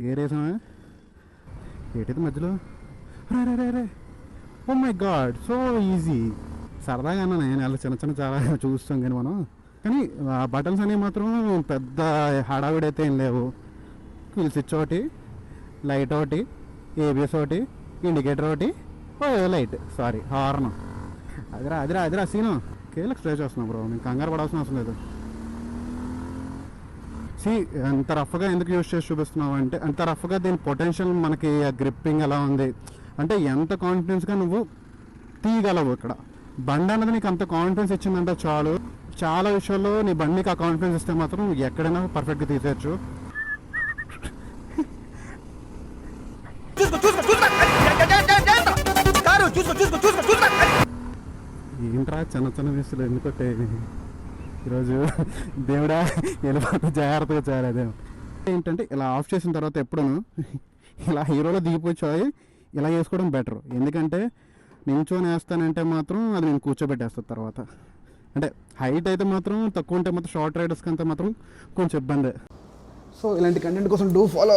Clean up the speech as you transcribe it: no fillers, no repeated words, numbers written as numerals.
Gear వేసామా ఏటైతే మధ్యలో రే oh my God so easy. సరదాగా అన్నా నేను అలా చిన్న చిన్న చాలా చూస్తాం కానీ మనం, కానీ ఆ బటన్స్ అనేవి మాత్రం పెద్ద హడావిడైతే ఏం లేవు. ఫుల్ స్విచ్ ఒకటి, లైట్ ఒకటి, ఏబిఎస్ ఒకటి, ఇండికేటర్ ఒకటి, లైట్ సారీ హార్న్. అదిరా సీను కేలకు స్ట్రే చేస్తున్నాం బ్రో, నేను కంగారు పడాల్సిన అవసరం లేదు. ఎంత రఫ్గా ఎందుకు యూజ్ చేసి చూపిస్తున్నావు అంటే, అంత రఫ్గా దీని పొటెన్షియల్ మనకి గ్రిప్పింగ్ ఎలా ఉంది అంటే ఎంత కాన్ఫిడెన్స్గా నువ్వు తీయగలవు. ఇక్కడ బండి అన్నది నీకు అంత కాన్ఫిడెన్స్ ఇచ్చిందంటే చాలు. చాలా విషయాల్లో నీ బండికి ఆ కాన్ఫిడెన్స్ ఇస్తే మాత్రం నువ్వు ఎక్కడైనా పర్ఫెక్ట్గా తీసేయచ్చు. ఏంట్రా చిన్న చిన్న విషయాలు ఎందుకంటే ఈరోజు దేవుడా వెళ్ళిపోతే జాగ్రత్తగా చేయాలి. అదే ఏంటంటే ఇలా ఆఫ్ చేసిన తర్వాత ఎప్పుడూ ఇలా హీరోలో దిగిపోయి ఇలా వేసుకోవడం బెటర్. ఎందుకంటే నించొని వేస్తానంటే మాత్రం అది నేను కూర్చోబెట్టేస్తాను తర్వాత. అంటే హైట్ అయితే మాత్రం తక్కువ ఉంటే మాత్రం షార్ట్ రైడర్స్కి అంతా మాత్రం కొంచెం ఇబ్బంది. సో ఇలాంటి కంటెంట్ కోసం డూ ఫాలో.